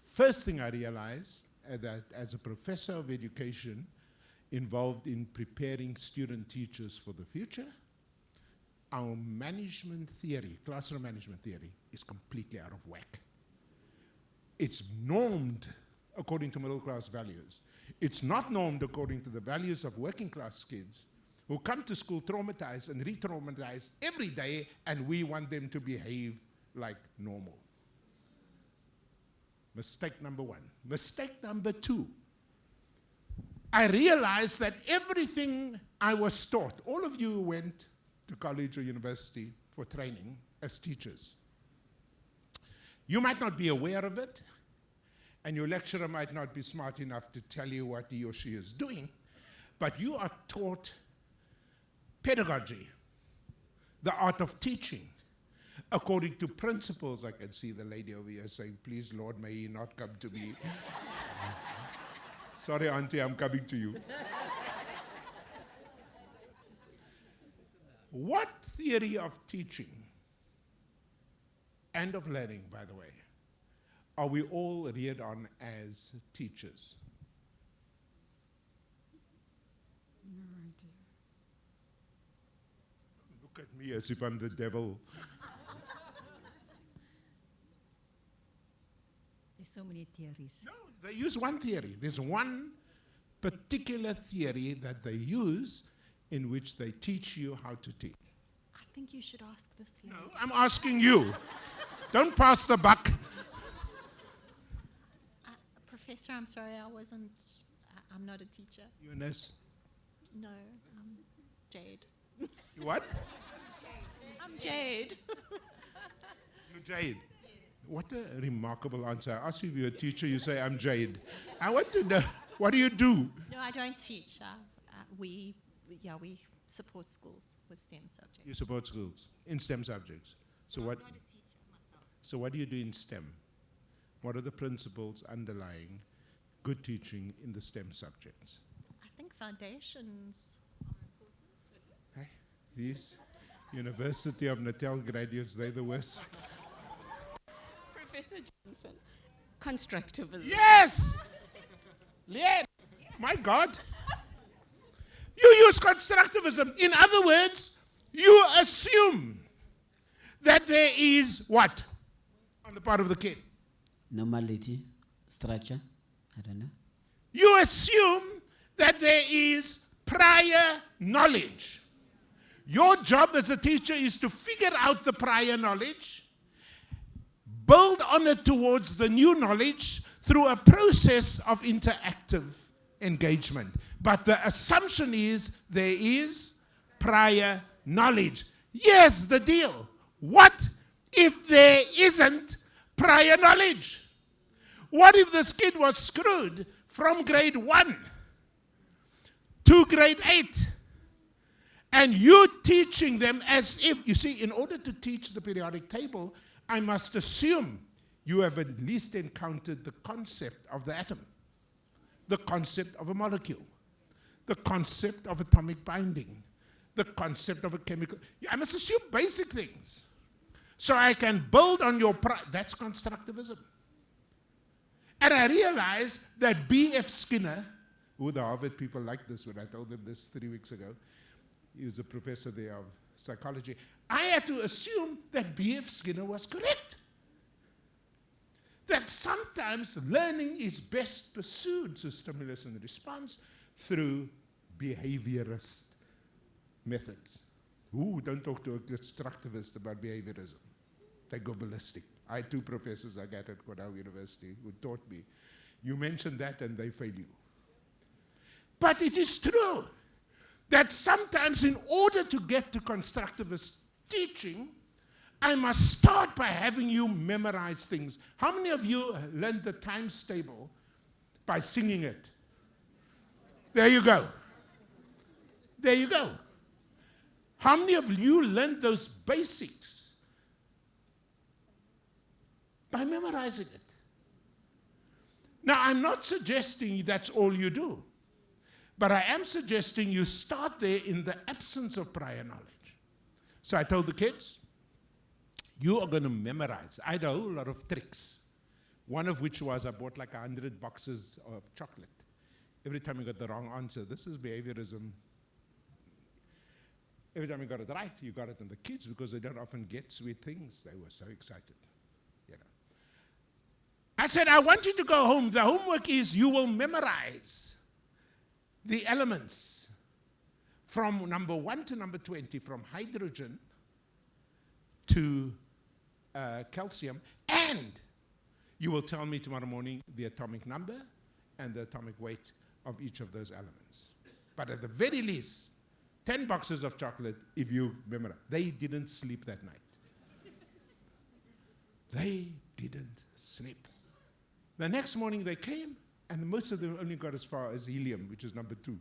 First thing I realized, that as a professor of education involved in preparing student teachers for the future, our management theory, classroom management theory, is completely out of whack. It's normed according to middle class values. It's not normed according to the values of working class kids who come to school traumatized and re-traumatized every day, and we want them to behave like normal. Mistake number one. Mistake number two. I realized that everything I was taught, all of you went to college or university for training as teachers. You might not be aware of it, and your lecturer might not be smart enough to tell you what he or she is doing, but you are taught pedagogy, the art of teaching, according to principles. I can see the lady over here saying, please, Lord, may he not come to me. Sorry, Auntie, I'm coming to you. What theory of teaching and of learning, by the way, are we all reared on as teachers? No idea. Look at me as if I'm the devil. There's so many theories. No, they use one theory. There's one particular theory that they use in which they teach you how to teach. I think you should ask this lady. No, I'm asking you. Don't pass the buck. Professor, I'm sorry, I'm not a teacher. Eunice, No, I'm Jade. you what? I'm Jade. You're Jade. What a remarkable answer. I ask you if you're a teacher, you say, I'm Jade. I want to know, what do you do? No, I don't teach. We support schools with STEM subjects. You support schools in STEM subjects. So I'm what? not a teacher myself. So what do you do in STEM? What are the principles underlying good teaching in the STEM subjects? I think foundations are important. Hey, these University of Natal graduates, they're the worst. Professor Jansen. Constructivism. Yes! Leanne, my God. You use constructivism. In other words, you assume that there is what on the part of the kid? Normality, structure, I don't know. You assume that there is prior knowledge. Your job as a teacher is to figure out the prior knowledge, build on it towards the new knowledge through a process of interactive engagement. But the assumption is there is prior knowledge. Here's the deal. What if there isn't prior knowledge? What if this kid was screwed from grade 1 to grade 8? And you teaching them as if, you see, in order to teach the periodic table, I must assume you have at least encountered the concept of the atom, the concept of a molecule, the concept of atomic binding, the concept of a chemical. I must assume basic things so I can build on your that's constructivism. And I realized that B.F. Skinner, who the Harvard people liked this when I told them this 3 weeks ago, he was a professor there of psychology. I had to assume that B.F. Skinner was correct. That sometimes learning is best pursued, so stimulus and response, through behaviorist methods. Ooh, don't talk to a constructivist about behaviorism. They go ballistic. I had 2 professors I got at Cornell University who taught me, you mention that and they fail you. But it is true that sometimes in order to get to constructivist teaching, I must start by having you memorize things. How many of you learned the times table by singing it? There you go. There you go. How many of you learned those basics by memorizing it? Now, I'm not suggesting that's all you do, but I am suggesting you start there in the absence of prior knowledge. So I told the kids, you are going to memorize. I had a whole lot of tricks, one of which was I bought like 100 boxes of chocolate. Every time you got the wrong answer, this is behaviorism. Every time you got it right, you got it. And the kids, because they don't often get sweet things, they were so excited. You know. I said, I want you to go home. The homework is you will memorize the elements from number 1 to number 20, from hydrogen to calcium, and you will tell me tomorrow morning the atomic number and the atomic weight of each of those elements. But at the very least, 10 boxes of chocolate if you memorize. They didn't sleep that night. They didn't sleep. The next morning they came, and most of them only got as far as helium, which is number 2.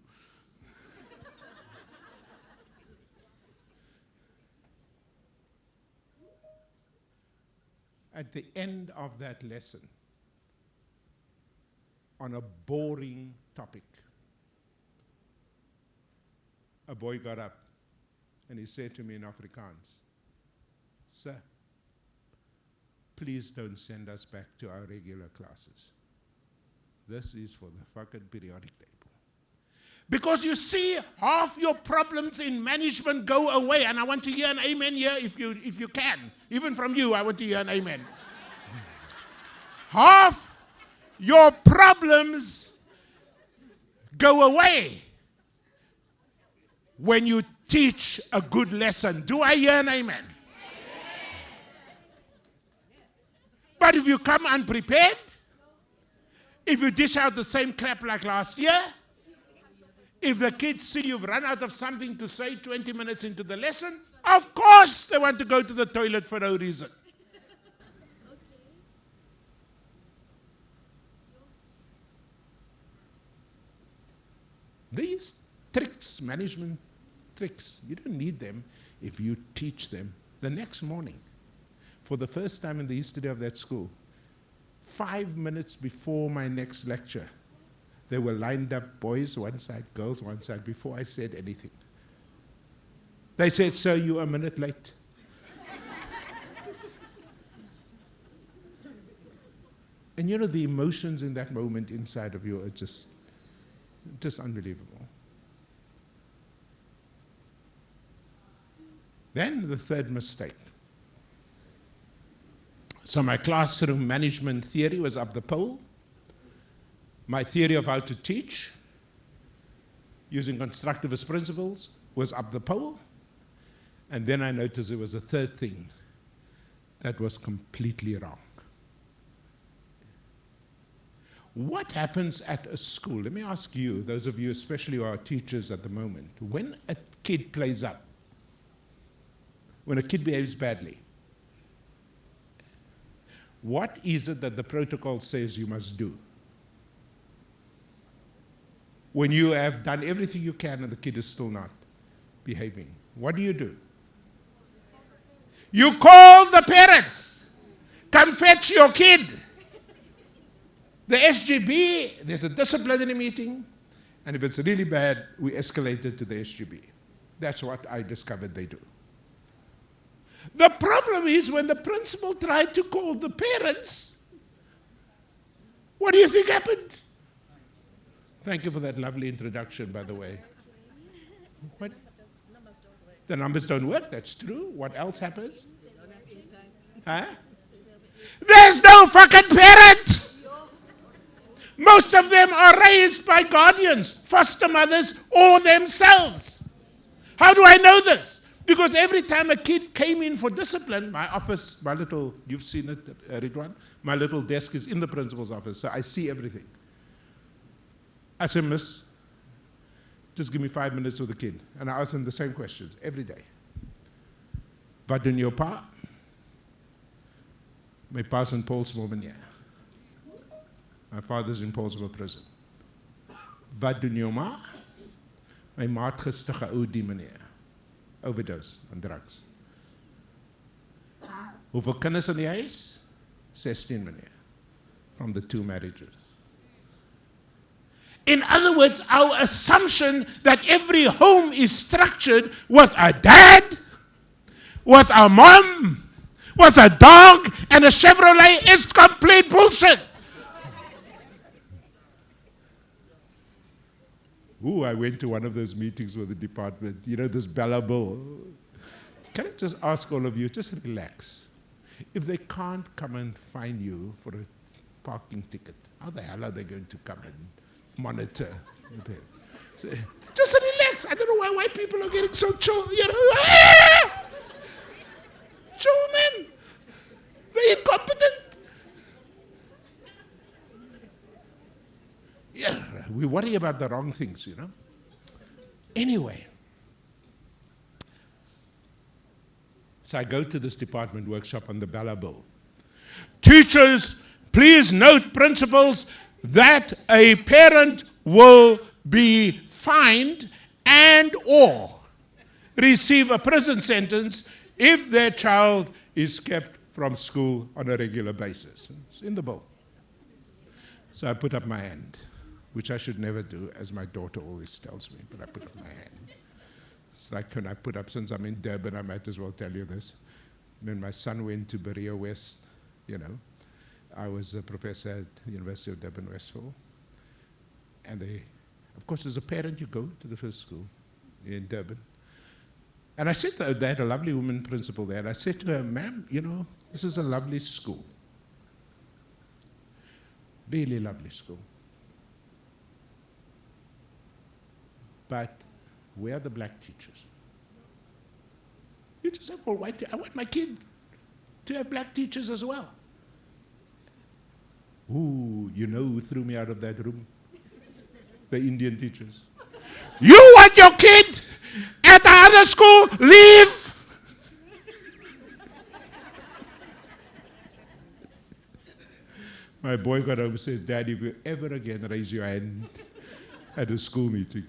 At the end of that lesson, on a boring topic, a boy got up and he said to me in Afrikaans, "Sir, please don't send us back to our regular classes. This is for the fucking periodic table." Because you see, half your problems in management go away. And I want to hear an amen here if you can. Even from you, I want to hear an amen. Half your problems go away when you teach a good lesson. Do I hear an amen? Amen. But if you come unprepared, if you dish out the same crap like last year, if the kids see you've run out of something to say 20 minutes into the lesson, of course they want to go to the toilet for no reason. These tricks, management tricks, you don't need them if you teach them the next morning. For the first time in the history of that school, 5 minutes before my next lecture, they were lined up, boys one side, girls one side, before I said anything. They said, "Sir, you're a minute late." And you know, the emotions in that moment inside of you are just unbelievable. Then the third mistake. So my classroom management theory was up the pole. My theory of how to teach using constructivist principles was up the pole. And then I noticed there was a third thing that was completely wrong. What happens at a school? Let me ask you, those of you especially who are teachers at the moment, when a kid plays up, when a kid behaves badly, what is it that the protocol says you must do? When you have done everything you can and the kid is still not behaving, what do? You call the parents. Come fetch your kid. The SGB, there's a disciplinary meeting, and if it's really bad, we escalate it to the SGB. That's what I discovered they do. The problem is when the principal tried to call the parents, what do you think happened? Thank you for that lovely introduction, by the way. What? The numbers don't work, that's true. What else happens? Huh? There's no fucking parent! Most of them are raised by guardians, foster mothers, or themselves. How do I know this? Because every time a kid came in for discipline, my office, my little, you've seen it, Ridwan, my little desk is in the principal's office, so I see everything. I say, Miss, just give me 5 minutes with the kid. And I ask them the same questions every day. Wat doen jou pa? My pa's in Paulsville, meneer. My father's in Paulsville prison. Wat doen jou ma? My ma het gister geoud, meneer. Overdose on drugs. Hoeveel kinders in die huis? 16, meneer. From the 2 marriages. In other words, our assumption that every home is structured with a dad, with a mom, with a dog, and a Chevrolet is complete bullshit. Ooh, I went to one of those meetings with the department, you know, this Bella Bill. Can I just ask all of you, just relax. If they can't come and find you for a parking ticket, how the hell are they going to come and monitor? So, just relax. I don't know why white people are getting so chill. You know, chill, man. They're incompetent. Yeah, we worry about the wrong things, you know. Anyway, so I go to this department workshop on the Bella Bill. Teachers, please note, principals, that a parent will be fined and or receive a prison sentence if their child is kept from school on a regular basis. It's in the bill. So I put up my hand, which I should never do, as my daughter always tells me, but I put up my hand. It's like when I put up, since I'm in Durban, I might as well tell you this. When my son went to Berea West, you know, I was a professor at the University of Durban, Westville. And of course, as a parent, you go to the first school in Durban. And I said, they had a lovely woman principal there, and I said to her, ma'am, you know, this is a lovely school. Really lovely school. But where are the black teachers? You just have all white. I want my kid to have black teachers as well. Ooh, you know who threw me out of that room? The Indian teachers. You want your kid at the other school? Leave! My boy got home and says, Daddy, if you ever again raise your hand at a school meeting.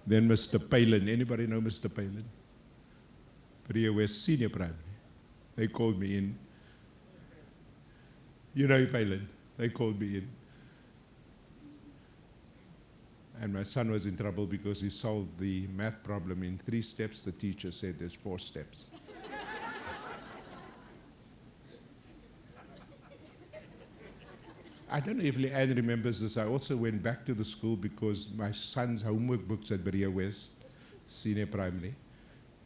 Then Mr. Palin, anybody know Mr. Palin? Berea West Senior Primary. They called me in. You know Palin. They called me in. And my son was in trouble because he solved the math problem in 3 steps. The teacher said there's 4 steps. I don't know if Leanne remembers this. I also went back to the school because my son's homework books at Berea West Senior Primary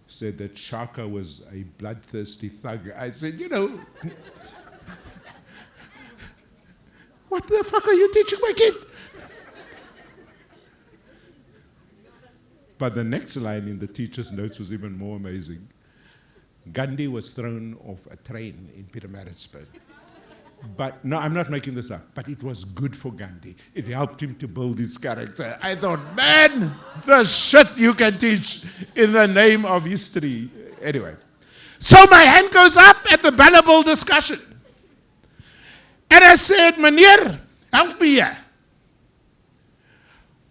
said that Shaka was a bloodthirsty thug. I said, you know, what the fuck are you teaching my kid? But the next line in the teacher's notes was even more amazing. Gandhi was thrown off a train in Pietermaritzburg. But, no, I'm not making this up, but it was good for Gandhi. It helped him to build his character. I thought, man, the shit you can teach in the name of history. Anyway, so my hand goes up at the Bellable discussion. And I said, Meneer, help me here.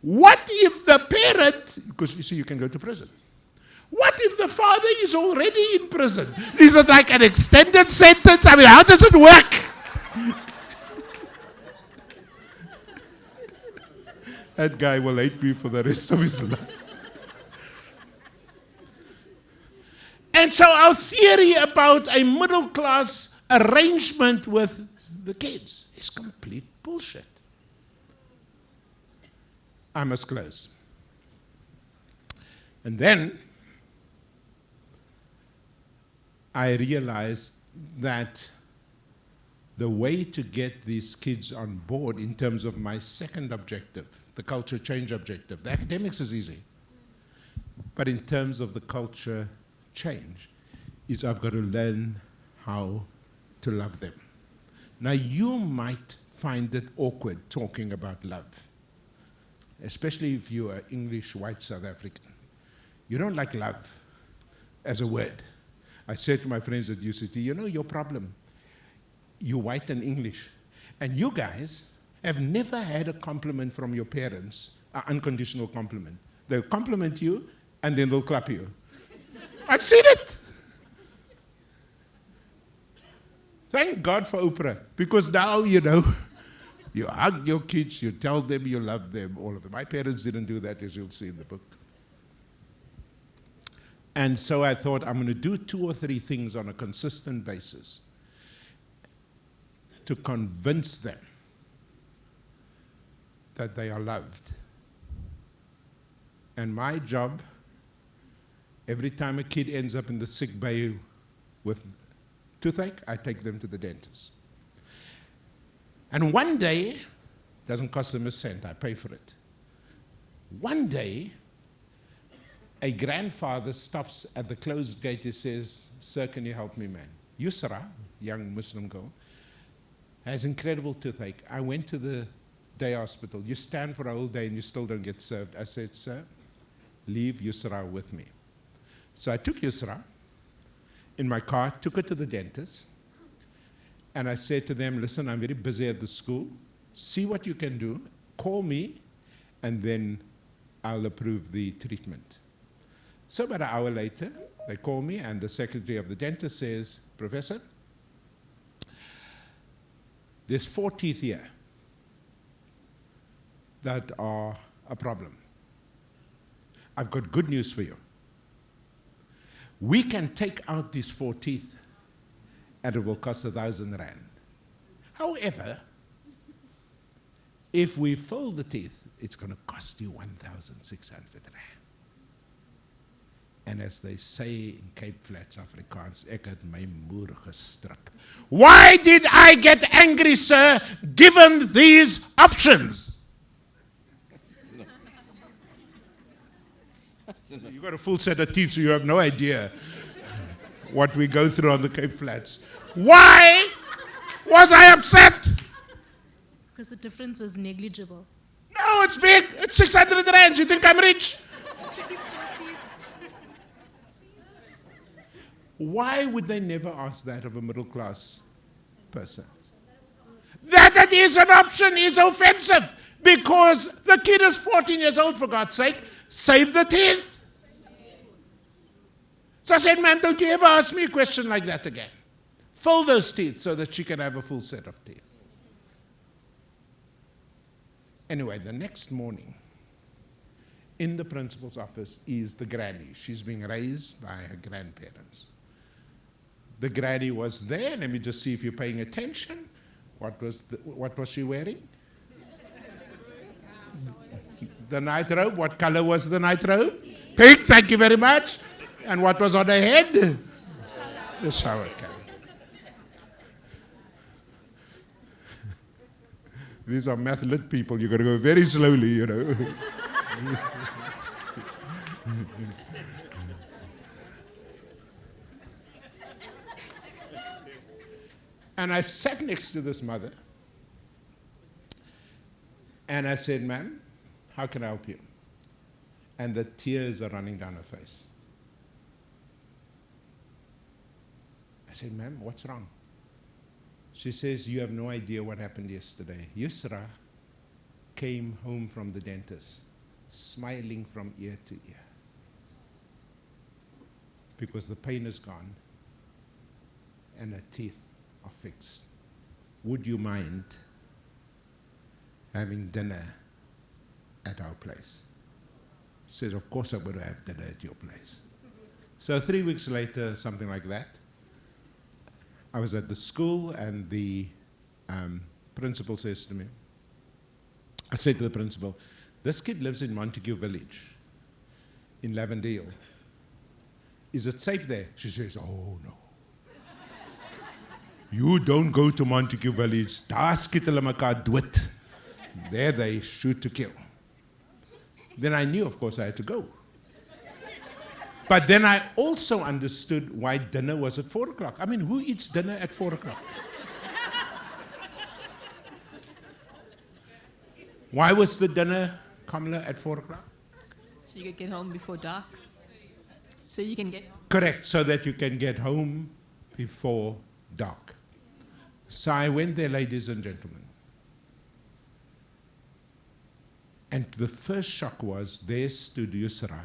What if the parent, because you see, you can go to prison. What if the father is already in prison? Is it like an extended sentence? I mean, how does it work? That guy will hate me for the rest of his life. And so our theory about a middle-class arrangement with the kids is complete bullshit. I must close. And then I realized that the way to get these kids on board in terms of my second objective, the culture change objective, the academics is easy. but in terms of the culture change, is I've got to learn how to love them. Now, you might find it awkward talking about love, especially if you are English, white South African. You don't like love as a word. I said to my friends at UCT, you know your problem, you're white and English, and you guys have never had a compliment from your parents, an unconditional compliment. They'll compliment you, and then they'll clap you. I've seen it. Thank God for Oprah, because now, you know, you hug your kids, you tell them you love them, all of them. My parents didn't do that, as you'll see in the book. And so I thought, I'm going to do 2 or 3 things on a consistent basis to convince them that they are loved. And my job, every time a kid ends up in the sick bay with toothache, I take them to the dentist. And one day, doesn't cost them a cent, I pay for it. One day, a grandfather stops at the closed gate. He says, "Sir, can you help me, man? Yusra, young Muslim girl, has incredible toothache. I went to the day hospital. You stand for a whole day and you still don't get served." I said, "Sir, leave Yusra with me." So I took Yusra in my car, took her to the dentist, and I said to them, "Listen, I'm very busy at the school. See what you can do. Call me, and then I'll approve the treatment." So about an hour later, they call me, and the secretary of the dentist says, "Professor, there's 4 teeth here that are a problem. I've got good news for you. We can take out these 4 teeth, and it will cost 1,000 rand. However, if we fill the teeth, it's going to cost you 1,600 rand. And as they say in Cape Flats Afrikaans, ek het my moer gestrip. Why did I get angry, sir, given these options?" You got a full set of teeth, so you have no idea what we go through on the Cape Flats. Why was I upset? Because the difference was negligible. No, it's big. It's 600 rand. You think I'm rich? Why would they never ask that of a middle-class person? That it is an option is offensive, because the kid is 14 years old, for God's sake. Save the teeth. So I said, "Ma'am, don't you ever ask me a question like that again. Fill those teeth so that she can have a full set of teeth." Anyway, the next morning, in the principal's office is the granny. She's being raised by her grandparents. The granny was there. Let me just see if you're paying attention. What was she wearing? The night robe. What color was the night robe? Pink, thank you very much. And what was on her head? The shower cap. These are math lit people. You've got to go very slowly, you know. And I sat next to this mother, and I said, "Ma'am, how can I help you?" And the tears are running down her face. I said, "Ma'am, what's wrong?" She says, "You have no idea what happened yesterday. Yusra came home from the dentist, smiling from ear to ear, because the pain is gone and her teeth are fixed. Would you mind having dinner at our place?" She says, "Of course I'm going to have dinner at your place." So 3 weeks later, something like that, I was at the school, and the principal says to me, I said to the principal, "This kid lives in Montague Village in Lavendale. Is it safe there?" She says, "Oh, no. You don't go to Montague Village. Daar skiet hulle mekaar dood. There they shoot to kill." Then I knew, of course, I had to go. But then I also understood why dinner was at 4 o'clock. I mean, who eats dinner at 4 o'clock? Why was the dinner, Kamala, at 4 o'clock? So you could get home before dark. So you can get Correct, so that you can get home before dark. So I went there, ladies and gentlemen. And the first shock was, there stood Yusra,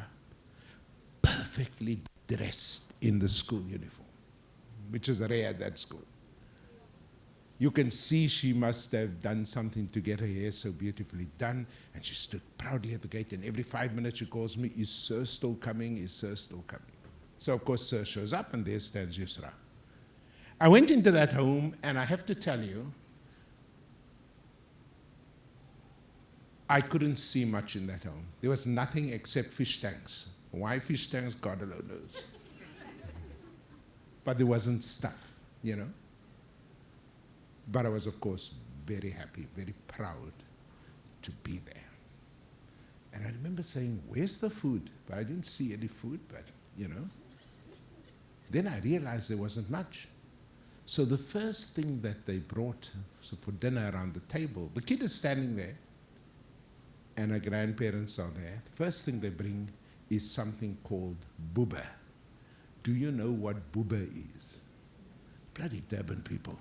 perfectly dressed in the school uniform, which is rare at that school. You can see she must have done something to get her hair so beautifully done, and she stood proudly at the gate, and every 5 minutes she calls me, is Sir still coming, is Sir still coming? So of course Sir shows up, and there stands Yusra. I went into that home, and I have to tell you, I couldn't see much in that home. There was nothing except fish tanks. Why fish tanks, God alone knows. But there wasn't stuff, you know. But I was, of course, very happy, very proud to be there. And I remember saying, where's the food? But I didn't see any food, but, you know. Then I realized there wasn't much. So the first thing that they brought for dinner around the table, the kid is standing there, and her grandparents are there. The first thing they bring is something called booba. Do you know what booba is? Bloody Durban people.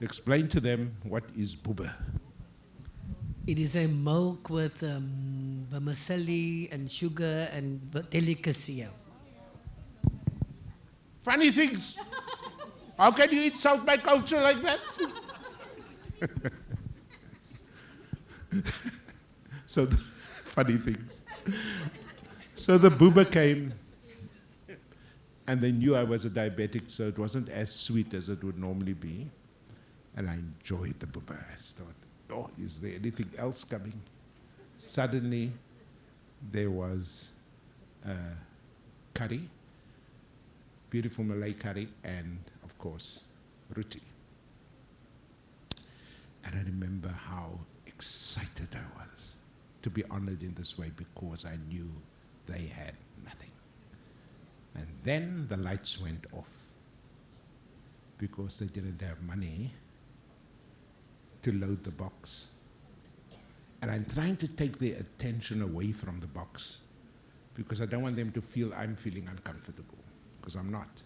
Explain to them what is booba. It is a milk with vermicelli and sugar and delicacy. Funny things. How can you eat South by culture like that? So, funny things. So the booba came, and they knew I was a diabetic, so it wasn't as sweet as it would normally be. And I enjoyed the booba. I thought, oh, is there anything else coming? Suddenly, there was curry, beautiful Malay curry, and, of course, roti. And I remember how excited I was to be honored in this way because I knew they had nothing. And then the lights went off because they didn't have money to load the box. And I'm trying to take their attention away from the box because I don't want them to feel I'm feeling uncomfortable, because I'm not.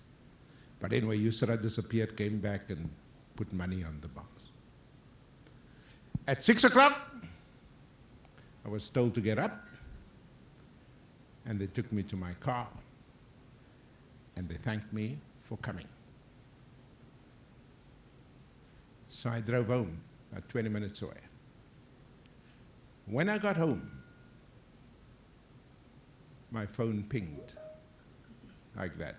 But anyway, Yusra disappeared, came back and put money on the box. At 6 o'clock, I was told to get up, and they took me to my car, and they thanked me for coming. So I drove home, about 20 minutes away. When I got home, my phone pinged, like that.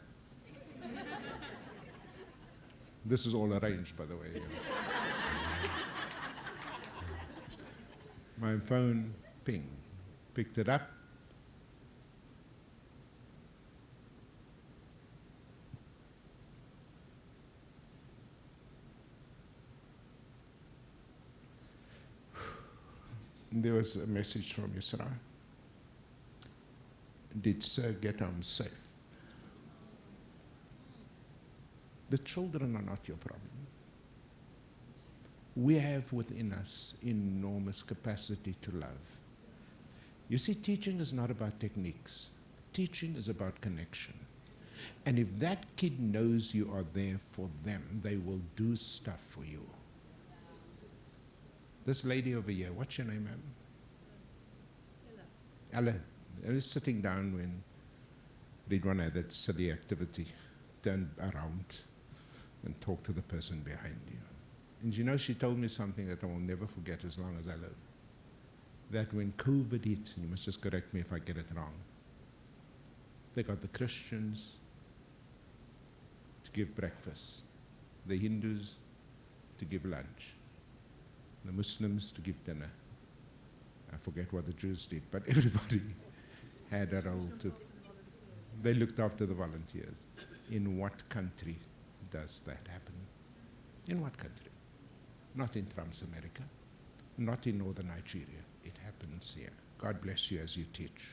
This is all arranged, by the way. My phone pinged, picked it up. There was a message from Yusra. Did Sir get home safe? The children are not your problem. We have within us enormous capacity to love. You see, teaching is not about techniques. Teaching is about connection. And if that kid knows you are there for them, they will do stuff for you. This lady over here, what's your name, ma'am? Ella. I was sitting down when Ridwan had that silly activity, turned around and talked to the person behind you. And you know, she told me something that I will never forget as long as I live. That when COVID hit, you must just correct me if I get it wrong, they got the Christians to give breakfast, the Hindus to give lunch, the Muslims to give dinner. I forget what the Jews did, but everybody had a role to. They looked after the volunteers. In what country does that happen? In what country? Not in Trump's America, not in northern Nigeria. It happens here. God bless you as you teach.